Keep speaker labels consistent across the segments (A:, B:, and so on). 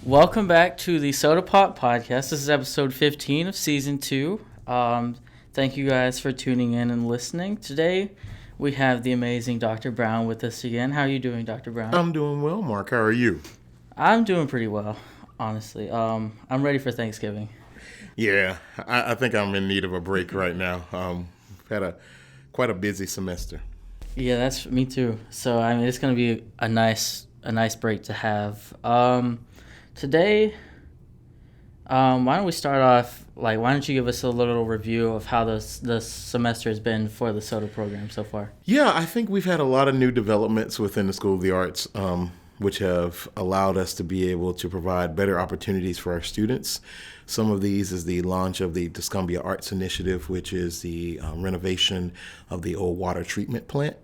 A: Welcome back to the SOTA podcast. This is episode 15 of season 2. Thank you guys for tuning in and listening. Today we have the amazing Dr. Brown with us again. How are you doing, Dr. Brown?
B: I'm doing well, Mark. How are you?
A: I'm doing pretty well, honestly. I'm ready for Thanksgiving.
B: Yeah, I think I'm in need of a break right now. Had quite a busy semester.
A: Yeah, that's me too. So I mean, it's gonna be a nice break to have. Today, why don't we start off? Why don't you give us a little review of how the semester has been for the SOTA program so far?
B: Yeah, I think we've had a lot of new developments within the School of the Arts, which have allowed us to be able to provide better opportunities for our students. Some of these is the launch of the Tuscumbia Arts Initiative, which is the renovation of the old water treatment plant.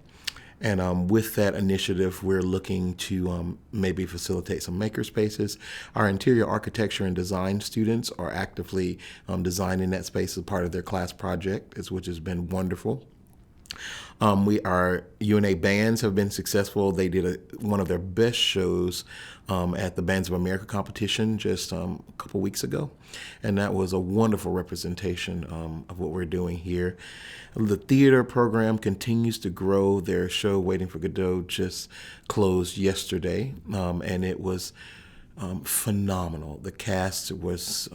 B: And with that initiative, we're looking to maybe facilitate some maker spaces. Our interior architecture and design students are actively designing that space as part of their class project, which has been wonderful. Our UNA bands have been successful. They did one of their best shows at the Bands of America competition just a couple weeks ago, and that was a wonderful representation of what we're doing here. The theater program continues to grow. Their show, Waiting for Godot, just closed yesterday, and it was phenomenal. The cast was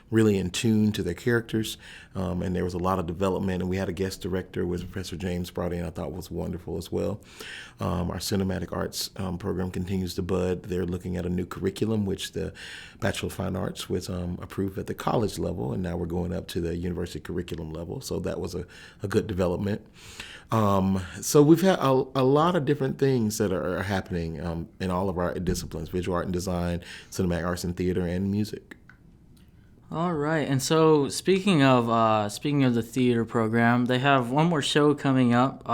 B: really in tune to their characters, and there was a lot of development, and we had a guest director, was Professor James brought in, I thought was wonderful as well. Our cinematic arts program continues to bud. They're looking at a new curriculum, which the Bachelor of Fine Arts was approved at the college level, and now we're going up to the university curriculum level, so that was a good development. So we've had a lot of different things that are happening in all of our disciplines: visual art and design, cinematic arts and theater, and music.
A: All right, and so speaking of the theater program, they have one more show coming up,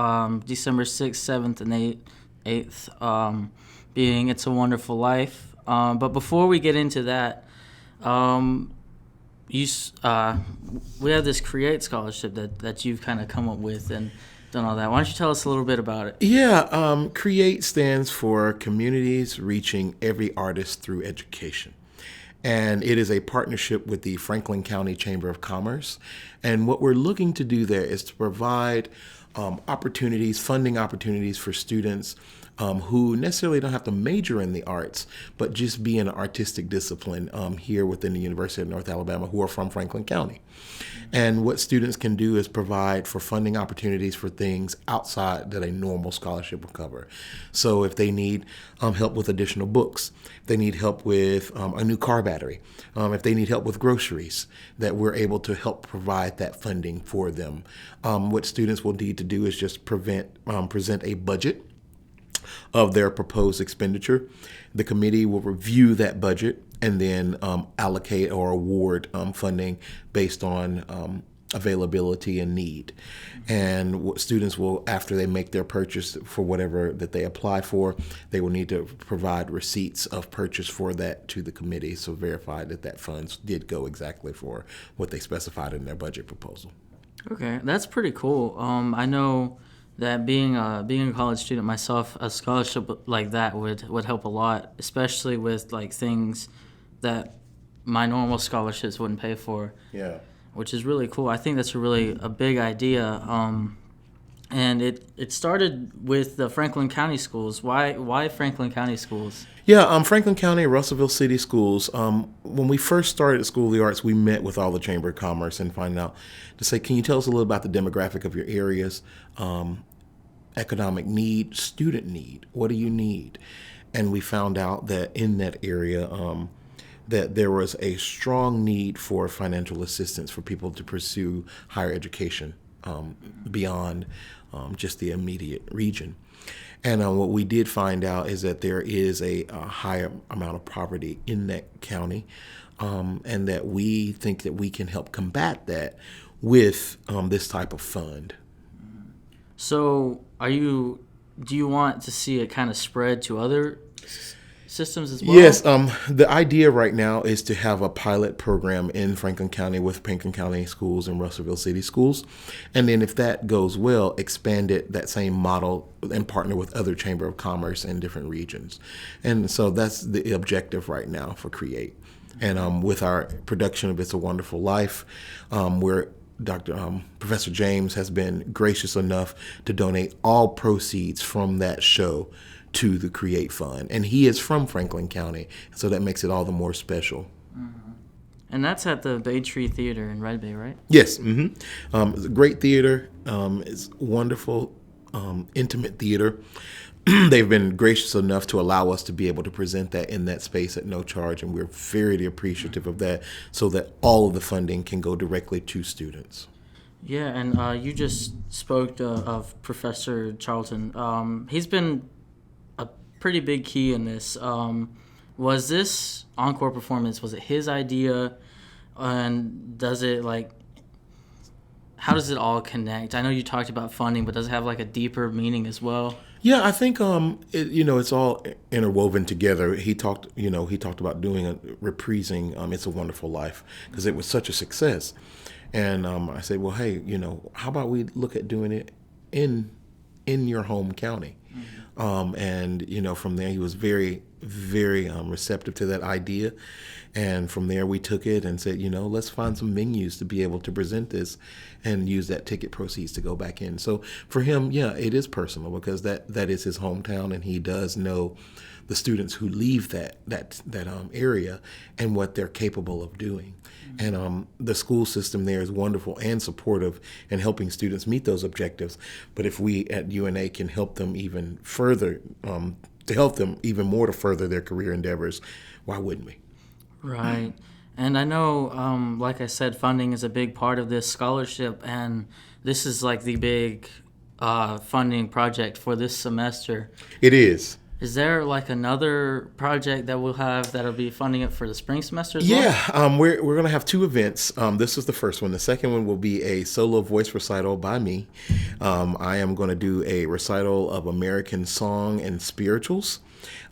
A: December 6th, 7th, and 8th, being It's a Wonderful Life. But before we get into that, we have this Create scholarship that you've kind of come up with and done all that. Why don't you tell us a little bit about it?
B: Yeah, Create stands for Communities Reaching Every Artist Through Education. And it is a partnership with the Franklin County Chamber of Commerce. And what we're looking to do there is to provide funding opportunities for students who necessarily don't have to major in the arts, but just be in an artistic discipline here within the University of North Alabama, who are from Franklin County. And what students can do is provide for funding opportunities for things outside that a normal scholarship will cover. So if they need help with additional books, if they need help with a new car battery, if they need help with groceries, that we're able to help provide that funding for them. What students will need to do is just present a budget of their proposed expenditure. The committee will review that budget and then allocate or award funding based on availability and need. And what students will, after they make their purchase for whatever that they apply for, they will need to provide receipts of purchase for that to the committee, so verify that funds did go exactly for what they specified in their budget proposal.
A: Okay, that's pretty cool. I know that being a college student myself, a scholarship like that would help a lot, especially with like things that my normal scholarships wouldn't pay for.
B: Yeah.
A: Which is really cool. I think that's a big idea. And it started with the Franklin County schools. Why Franklin County schools?
B: Yeah, Franklin County, Russellville City Schools. When we first started at School of the Arts, we met with all the Chamber of Commerce and find out to say, can you tell us a little about the demographic of your areas, economic need, student need? What do you need? And we found out that in that area, that there was a strong need for financial assistance for people to pursue higher education beyond just the immediate region. And what we did find out is that there is a higher amount of poverty in that county, and that we think that we can help combat that with this type of fund.
A: So do you want to see it kind of spread to other systems as well?
B: Yes, the idea right now is to have a pilot program in Franklin County with Franklin County schools and Russellville City schools. And then if that goes well, expand it, that same model, and partner with other Chamber of Commerce in different regions. And so that's the objective right now for Create. And with our production of It's a Wonderful Life, where Professor James has been gracious enough to donate all proceeds from that show to the Create Fund. And he is from Franklin County, so that makes it all the more special.
A: Mm-hmm. And that's at the Bay Tree Theater in Red Bay, right?
B: Yes. It's a great theater. It's wonderful, intimate theater. They've been gracious enough to allow us to be able to present that in that space at no charge, and we're very appreciative of that, so that all of the funding can go directly to students.
A: Yeah, and you just spoke of Professor Charlton. He's been a pretty big key in this. Was this encore performance, was it his idea? And does it, like, how does it all connect? I know you talked about funding, but does it have, like, a deeper meaning as well?
B: Yeah, I think it's all interwoven together. He talked about reprising It's a Wonderful Life, because it was such a success. And I said, well, hey, how about we look at doing it in your home county? Mm-hmm. And from there he was very receptive to that idea. And from there we took it and said, let's find some venues to be able to present this and use that ticket proceeds to go back in. So for him, yeah, it is personal, because that is his hometown, and he does know the students who leave that area and what they're capable of doing. Mm-hmm. And the school system there is wonderful and supportive in helping students meet those objectives. But if we at UNA can help them even further, to help them even more to further their career endeavors, why wouldn't we?
A: Right. And I know, like I said, funding is a big part of this scholarship, and this is like the big funding project for this semester.
B: It is.
A: Is there like another project that we'll have that'll be funding it for the spring semester as well?
B: Yeah, we're going to have two events. This is the first one. The second one will be a solo voice recital by me. I am going to do a recital of American song and spirituals.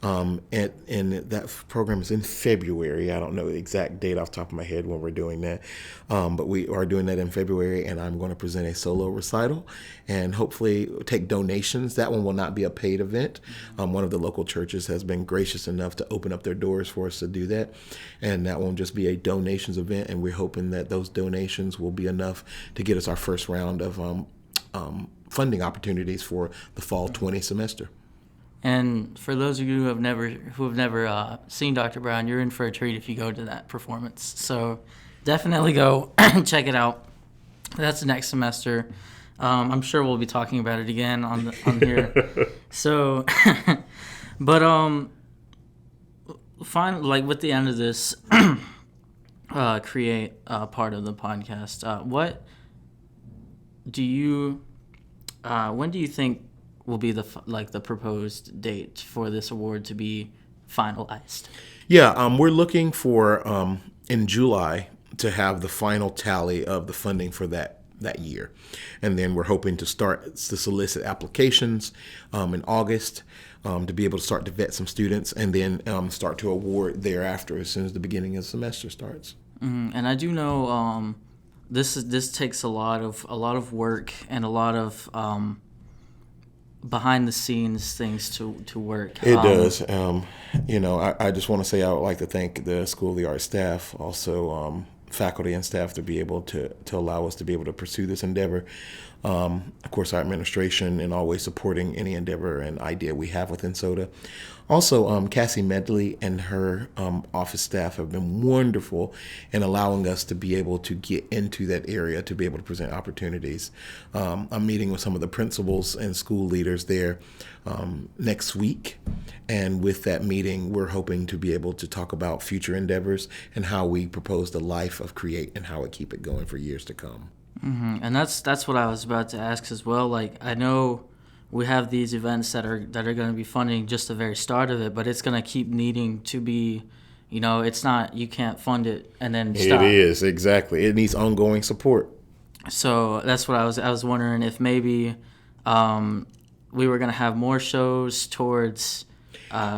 B: And that program is in February. I don't know the exact date off the top of my head when we're doing that. But we are doing that in February, and I'm going to present a solo recital and hopefully take donations. That one will not be a paid event. One of the local churches has been gracious enough to open up their doors for us to do that. And that won't just be a donations event. And we're hoping that those donations will be enough to get us our first round of funding opportunities for the fall 20 semester.
A: And for those of you who have never seen Dr. Brown, you're in for a treat if you go to that performance. So definitely go check it out. That's next semester. I'm sure we'll be talking about it again on here. So, but like with the end of this Create part of the podcast, what do you? When do you think will be the proposed date for this award to be finalized?
B: Yeah, we're looking for in July to have the final tally of the funding for that year. And then we're hoping to start to solicit applications in August to be able to start to vet some students, and then start to award thereafter as soon as the beginning of the semester starts.
A: Mm-hmm. And I do know this takes a lot of work and a lot of behind the scenes things to work.
B: It does. I just want to say I would like to thank the School of the Arts staff, also faculty and staff, to be able to allow us to be able to pursue this endeavor. Of course, our administration, and always supporting any endeavor and idea we have within SOTA. Also, Cassie Medley and her office staff have been wonderful in allowing us to be able to get into that area to be able to present opportunities. I'm meeting with some of the principals and school leaders there next week. And with that meeting, we're hoping to be able to talk about future endeavors and how we propose the life of Create and how we keep it going for years to come.
A: Mm-hmm. And that's what I was about to ask as well. Like, I know we have these events that are going to be funding just the very start of it, but it's going to keep needing to be, it's not, you can't fund it and then stop.
B: It is, exactly. It needs ongoing support.
A: So that's what I was wondering if maybe we were going to have more shows towards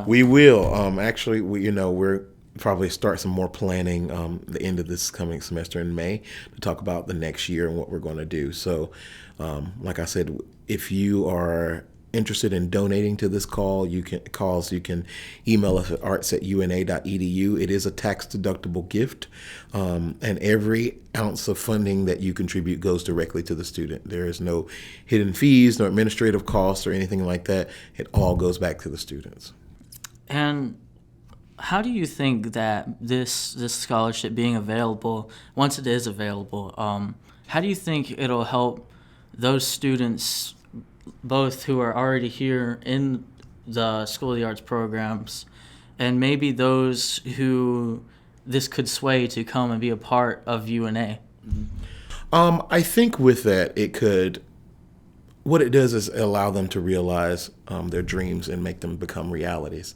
B: We will. Actually, we're probably start some more planning the end of this coming semester in May to talk about the next year and what we're going to do. So, like I said, if you are interested in donating to this you can email us at arts@una.edu. It is a tax deductible gift, and every ounce of funding that you contribute goes directly to the student. There is no hidden fees, no administrative costs or anything like that. It all goes back to the students.
A: And how do you think that this scholarship being available, once it is available, how do you think it'll help those students, both who are already here in the School of the Arts programs, and maybe those who this could sway to come and be a part of UNA?
B: I think with that, what it does is allow them to realize their dreams and make them become realities.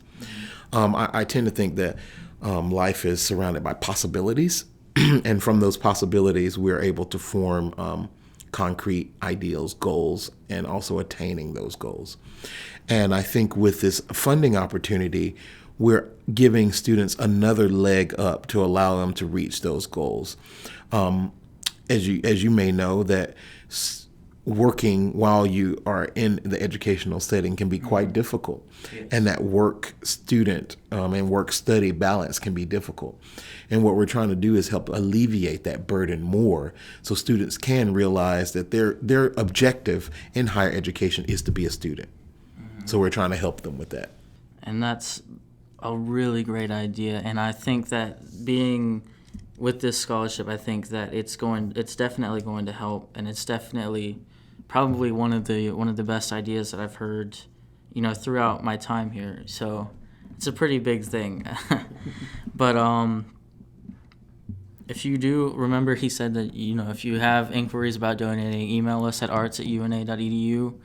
B: I tend to think that life is surrounded by possibilities, and from those possibilities, we're able to form concrete ideals, goals, and also attaining those goals. And I think with this funding opportunity, we're giving students another leg up to allow them to reach those goals. As you may know, that working while you are in the educational setting can be quite difficult. Yes. And that work student and work study balance can be difficult. And what we're trying to do is help alleviate that burden more so students can realize that their objective in higher education is to be a student. Mm-hmm. So we're trying to help them with that.
A: And that's a really great idea. And I think that being with this scholarship, I think that it's definitely going to help, and it's definitely probably one of the best ideas that I've heard, throughout my time here. So it's a pretty big thing. But if you do remember, he said that if you have inquiries about donating, email us at arts@una.edu.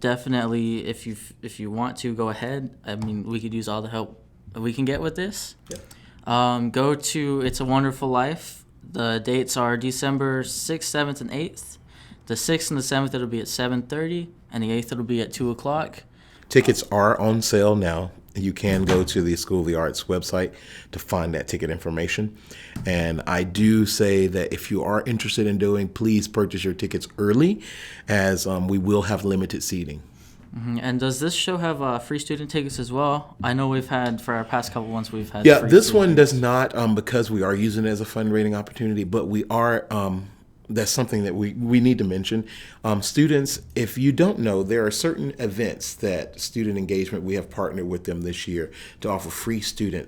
A: Definitely, if you want to, go ahead. I mean, we could use all the help we can get with this. Yeah. Go to It's a Wonderful Life. The dates are December 6th, 7th, and 8th. The 6th and the 7th, it'll be at 7:30, and the 8th, it'll be at 2 o'clock.
B: Tickets are on sale now. You can go to the School of the Arts website to find that ticket information. And I do say that if you are interested in please purchase your tickets early, as we will have limited seating.
A: Mm-hmm. And does this show have free student tickets as well? I know we've had, for our past couple ones, we've had.
B: Yeah,
A: free
B: this
A: student
B: one does not, because we are using it as a fundraising opportunity, but we are. That's something that we need to mention. Students, if you don't know, there are certain events that student engagement, we have partnered with them this year to offer free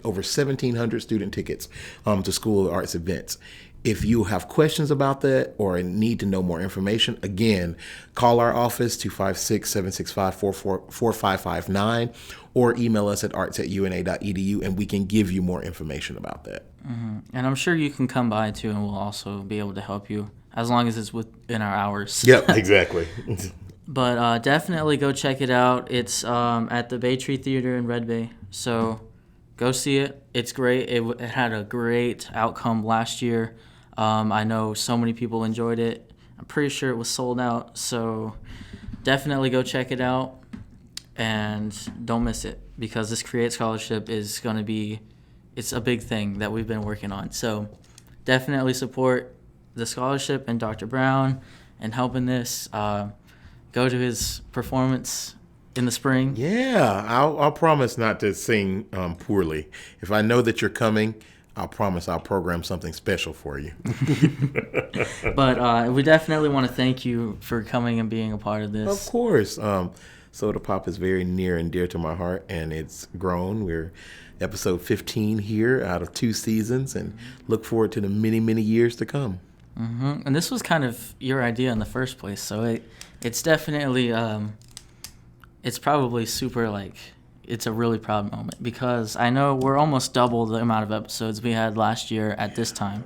B: over 1,700 student tickets to School of the Arts events. If you have questions about that or need to know more information, again, call our office, 256-765-4559, or email us at arts@una.edu, and we can give you more information about that.
A: Mm-hmm. And I'm sure you can come by, too, and we'll also be able to help you, as long as it's within our hours.
B: Yep, exactly.
A: But definitely go check it out. It's at the Bay Tree Theater in Red Bay. So go see it. It's great. It had a great outcome last year. I know so many people enjoyed it. I'm pretty sure it was sold out. So definitely go check it out. And don't miss it, because this Create Scholarship is going to be, it's a big thing that we've been working on. So definitely support the scholarship and Dr. Brown and helping this. Go to his performance in the spring.
B: Yeah, I'll promise not to sing poorly. If I know that you're coming, I'll promise I'll program something special for you.
A: But we definitely want to thank you for coming and being a part of this.
B: Of course. SOTA Pop is very near and dear to my heart, and it's grown. We're episode 15 here out of 2 seasons, and look forward to the many, many years to come.
A: Mm-hmm. And this was kind of your idea in the first place, so it's definitely, it's probably super, it's a really proud moment, because I know we're almost double the amount of episodes we had last year at this time.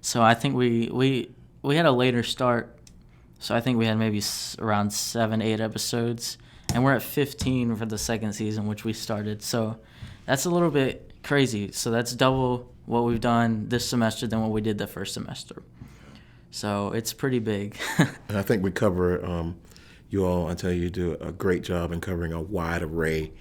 A: So I think we had a later start, so I think we had maybe around 7-8 episodes, and we're at 15 for the second season, which we started. So that's a little bit crazy. So that's double what we've done this semester than what we did the first semester. So it's pretty big.
B: And I think we cover you all, I tell you, do a great job in covering a wide array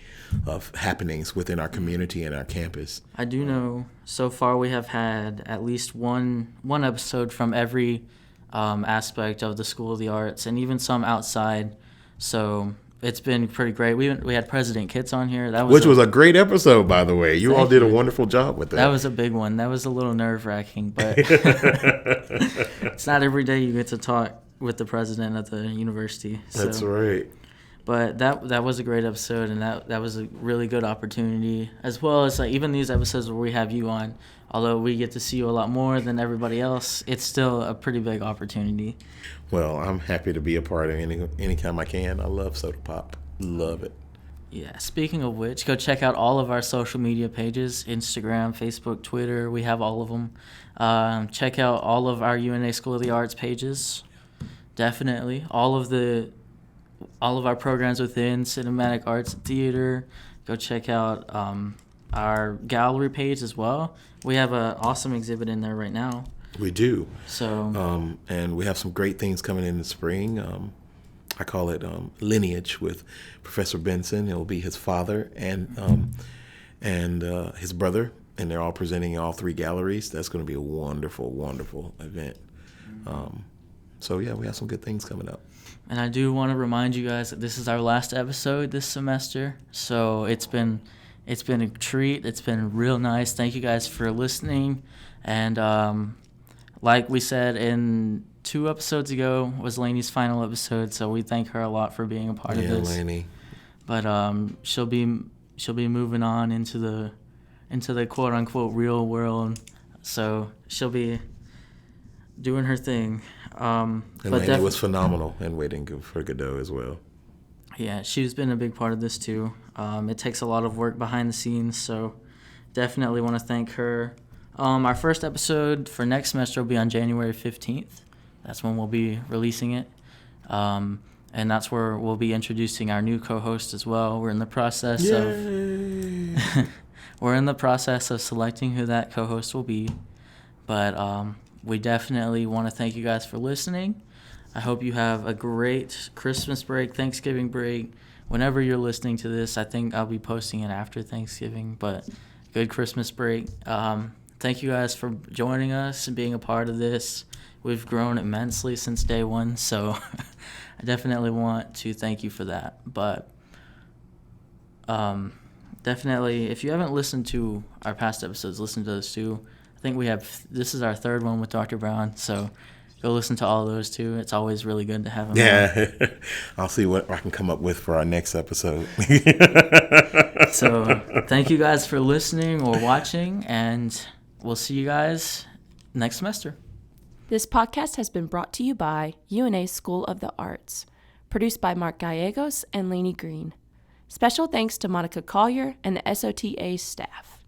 B: of happenings within our community and our campus.
A: I do know so far we have had at least one episode from every aspect of the School of the Arts, and even some outside. So it's been pretty great. We had President Kitts on here.
B: Which was a great episode, by the way. You all did a wonderful job with that.
A: That was a big one. That was a little nerve-wracking, but it's not every day you get to talk with the president of the university. So.
B: That's right.
A: But that was a great episode, and that was a really good opportunity, as well as like even these episodes where we have you on. Although we get to see you a lot more than everybody else, it's still a pretty big opportunity.
B: Well, I'm happy to be a part of anytime I can. I love SOTA Pop. Love it.
A: Yeah. Speaking of which, go check out all of our social media pages: Instagram, Facebook, Twitter. We have all of them. Check out all of our UNA School of the Arts pages. Definitely all of our programs within Cinematic Arts and Theater. Go check out our gallery page as well. We have an awesome exhibit in there right now.
B: We do.
A: So,
B: and we have some great things coming in the spring. I call it Lineage with Professor Benson. It will be his father and his brother, and they're all presenting in all three galleries. That's going to be a wonderful, wonderful event. So yeah, we have some good things coming up.
A: And I do want to remind you guys that this is our last episode this semester. So it's been a treat. It's been real nice. Thank you guys for listening. And like we said in 2 episodes ago was Lainey's final episode, so we thank her a lot for being a part of this.
B: Lainey.
A: But she'll be moving on into the quote unquote real world. So she'll be doing her thing.
B: And Lainey was phenomenal in Waiting for Godot as well.
A: Yeah, she's been a big part of this too. It takes a lot of work behind the scenes, so definitely want to thank her. Our first episode for next semester will be on January 15th. That's when we'll be releasing it. And that's where we'll be introducing our new co-host as well. We're in the process of selecting who that co-host will be. But we definitely want to thank you guys for listening. I hope you have a great Christmas break, Thanksgiving break. Whenever you're listening to this, I think I'll be posting it after Thanksgiving, but good Christmas break. Thank you guys for joining us and being a part of this. We've grown immensely since day one, so I definitely want to thank you for that. But definitely, if you haven't listened to our past episodes, listen to those too. I think this is our 3rd one with Dr. Brown, so go listen to all those too. It's always really good to have him.
B: Yeah, I'll see what I can come up with for our next episode.
A: So thank you guys for listening or watching, and we'll see you guys next semester.
C: This podcast has been brought to you by UNA School of the Arts, produced by Mark Gallegos and Lainey Green. Special thanks to Monica Collier and the SOTA staff.